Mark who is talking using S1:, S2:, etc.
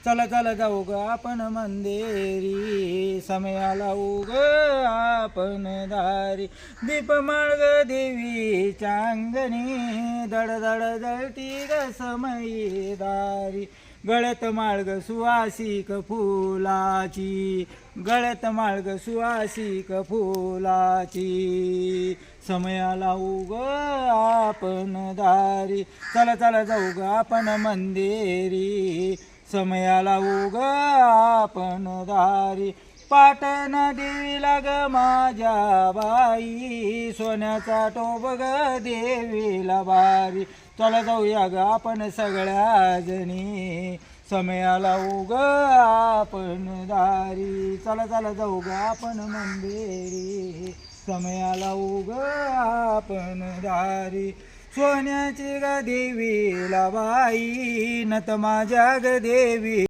S1: चला चला जाऊ ग आपण मंदिरी, समयाला उग आपण दारी. दीप माळग देवीच्या अंगणी, दड दड जळती ग समयी दारी. गळ्यात माळग सुवासिक फुलाची, गळ्यात माळग सुवासिक फुलाची, समयाला उग आपण दारी. चला चला जाऊ ग आपण मंदिरी, समयाला उग आपण दारी. पाटण देवीला ग माझ्या बाई, सोन्याचा टोप ग देवीला बारी. चला जाऊया ग आपण सगळ्या जणी, समयाला उग आपण दारी. चला चला जाऊ ग आपण मंदिरी, समयाला उग आपण दारी. सोन्याची ग देवीला बाई, नत माझ्या ग देवी